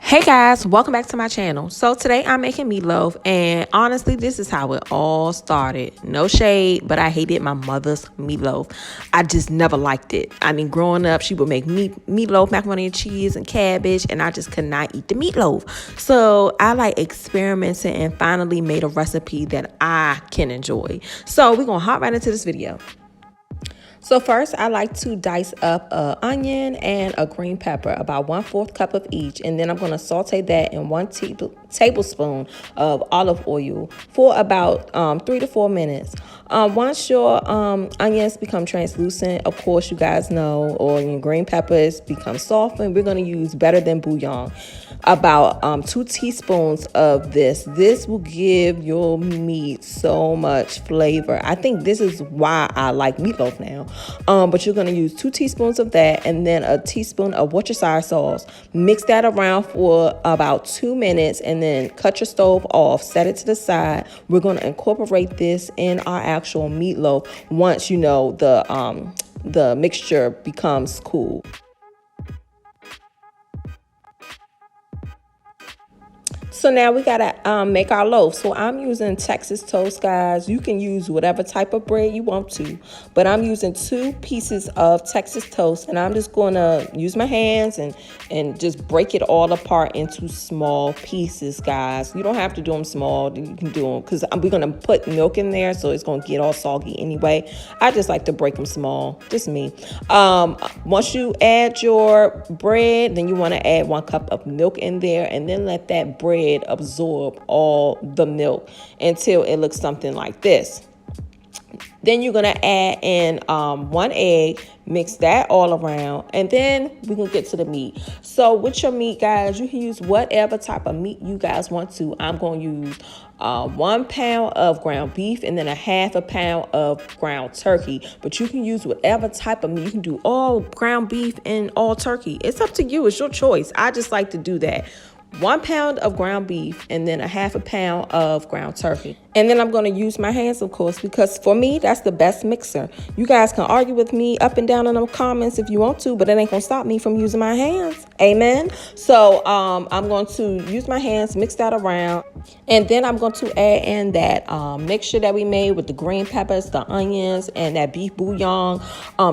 Hey guys, welcome back to my channel. So today I'm making meatloaf, and honestly this is how it all started. No shade, but I hated my mother's meatloaf. I just never liked it. I mean, growing up she would make meatloaf, macaroni and cheese and cabbage, and I just could not eat the meatloaf. So I like experimented and finally made a recipe that I can enjoy. So we're gonna hop right into this video. So first, I like to dice up an onion and a green pepper, about 1/4 cup of each, and then I'm going to saute that in 1 tablespoon of olive oil for about 3 to 4 minutes. Once your onions become translucent, of course, you guys know, or your green peppers become softened, we're going to use better than bouillon. About 2 teaspoons of this. This will give your meat so much flavor. I think this is why I like meatloaf now. But you're going to use 2 teaspoons of that, and then a teaspoon of Worcestershire sauce. Mix that around for about 2 minutes, and then cut your stove off. Set it to the side. We're going to incorporate this in our actual meatloaf once you know the mixture becomes cool. So now we gotta make our loaf. So I'm using Texas toast, guys. You can use whatever type of bread you want to, but I'm using 2 pieces of Texas toast, and I'm just gonna use my hands and just break it all apart into small pieces, guys. You don't have to do them small. You can do them because we're gonna put milk in there, so it's gonna get all soggy anyway. I just like to break them small, just me. Once you add your bread, then you want to add 1 cup of milk in there, and then let that bread absorb all the milk until it looks something like this. Then you're going to add in 1 egg, mix that all around, and then we can get to the meat. So with your meat, guys, you can use whatever type of meat you guys want to. I'm going to use 1 pound of ground beef and then 1/2 pound of ground turkey. But you can use whatever type of meat. You can do all ground beef and all turkey. It's up to you. It's your choice. I just like to do that. 1 pound of ground beef and then 1/2 pound of ground turkey. And then I'm going to use my hands, of course, because for me, that's the best mixer. You guys can argue with me up and down in the comments if you want to, but it ain't going to stop me from using my hands. Amen. So I'm going to use my hands, mix that around, and then I'm going to add in that mixture that we made with the green peppers, the onions, and that beef bouillon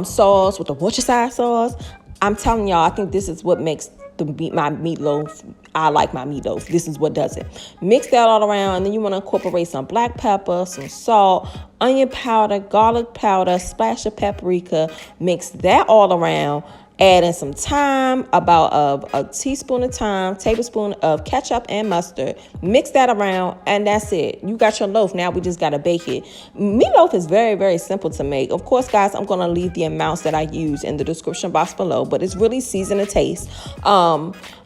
sauce with the Worcestershire sauce. I'm telling y'all, I think this is what makes my meatloaf. I like my meatloaf. This is what does it. Mix that all around, and then you want to incorporate some black pepper, some salt, onion powder, garlic powder, splash of paprika. Mix that all around. Add in some thyme, about a teaspoon of thyme, tablespoon of ketchup and mustard. Mix that around, and that's it. You got your loaf. Now we just got to bake it. Meatloaf is very, very simple to make. Of course, guys, I'm going to leave the amounts that I use in the description box below, but it's really season to taste.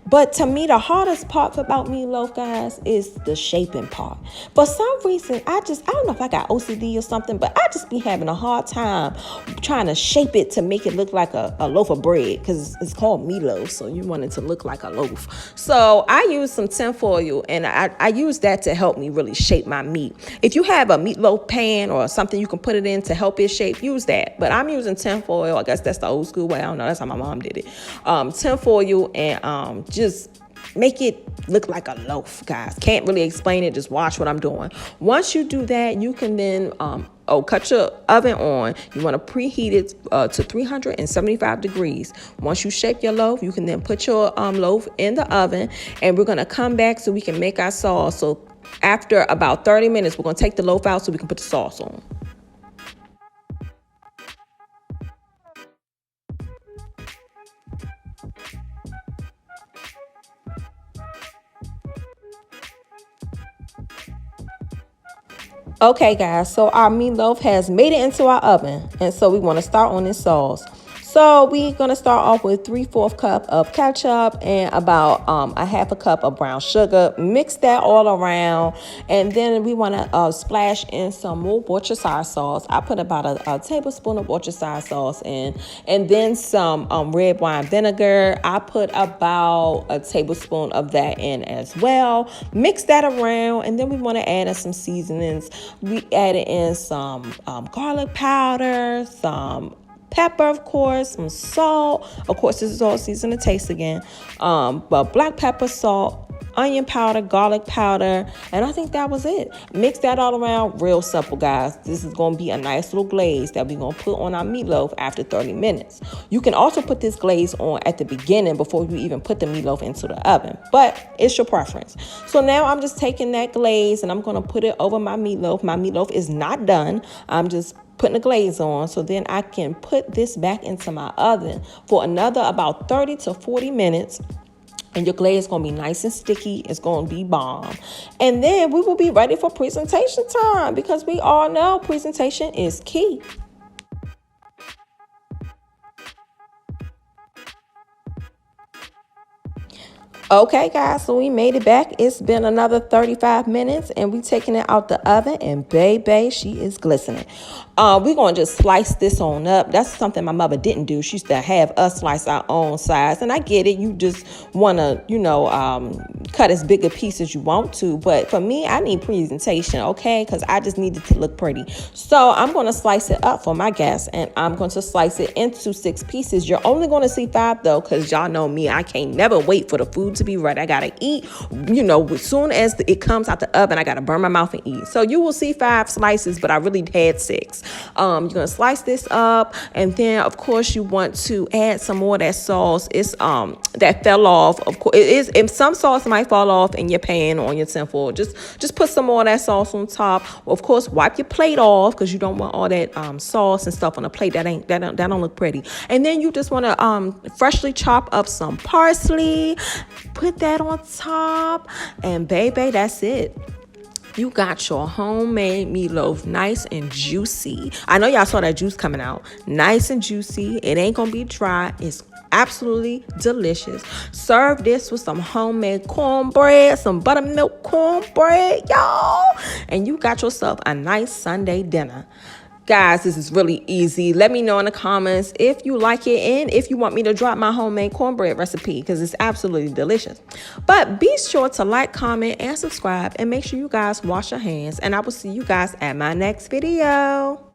But to me, the hardest part about meatloaf, guys, is the shaping part. For some reason, I don't know if I got OCD or something, but I just be having a hard time trying to shape it to make it look like a loaf of bread, because it's called meatloaf, so you want it to look like a loaf. So I use some tinfoil, and I use that to help me really shape my meat. If you have a meatloaf pan or something you can put it in to help it shape, use that. But I'm using tinfoil. I guess that's the old school way. I don't know. That's how my mom did it. Tinfoil, and just make it look like a loaf, guys. Can't really explain it. Just watch what I'm doing. Once you do that, you can then cut your oven on. You want to preheat it to 375 degrees. Once you shape your loaf, you can then put your loaf in the oven, and we're going to come back so we can make our sauce. So after about 30 minutes, we're going to take the loaf out so we can put the sauce on. Okay, guys, so our meatloaf has made it into our oven, and so we want to start on this sauce. So we're going to start off with 3/4 cup of ketchup and about 1/2 cup of brown sugar. Mix that all around, and then we want to splash in some more Worcestershire sauce. I put about a tablespoon of Worcestershire sauce in, and then some red wine vinegar. I put about a tablespoon of that in as well. Mix that around, and then we want to add in some seasonings. We added in some garlic powder, some pepper, of course, some salt. Of course, this is all seasoned to taste again. But black pepper, salt, onion powder, garlic powder, and I think that was it. Mix that all around. Real simple, guys. This is going to be a nice little glaze that we're going to put on our meatloaf after 30 minutes. You can also put this glaze on at the beginning before you even put the meatloaf into the oven, but it's your preference. So now I'm just taking that glaze and I'm going to put it over my meatloaf. My meatloaf is not done. I'm just putting the glaze on, so then I can put this back into my oven for another about 30 to 40 minutes. And your glaze is going to be nice and sticky. It's going to be bomb. And then we will be ready for presentation time, because we all know presentation is key. Okay, guys, so we made it back. It's been another 35 minutes, and we taking it out the oven, and baby, she is glistening. We're going to just slice this on up. That's something my mother didn't do. She used to have us slice our own size, and I get it. You just want to, cut as big a piece as you want to, but for me, I need presentation, okay, because I just need it to look pretty. So I'm going to slice it up for my guests, and I'm going to slice it into 6 pieces. You're only going to see 5, though, because y'all know me. I can't never wait for the food to be ready. I gotta eat, as soon as it comes out the oven, I gotta burn my mouth and eat. So you will see 5 slices, but I really had 6. You're gonna slice this up, and then of course you want to add some more of that sauce. It's that fell off. Of course, it is. If some sauce might fall off in your pan or on your tinfoil, just put some more of that sauce on top. Of course, wipe your plate off, because you don't want all that sauce and stuff on a plate. That don't look pretty. And then you just want to freshly chop up some parsley. Put that on top, and baby, that's it. You got your homemade meatloaf, nice and juicy. I know y'all saw that juice coming out. Nice and juicy. It ain't gonna be dry. It's absolutely delicious. Serve this with some homemade cornbread, some buttermilk cornbread, y'all, and you got yourself a nice Sunday dinner. Guys, this is really easy. Let me know in the comments if you like it and if you want me to drop my homemade cornbread recipe, because it's absolutely delicious. But be sure to like, comment, and subscribe, and make sure you guys wash your hands. And I will see you guys at my next video.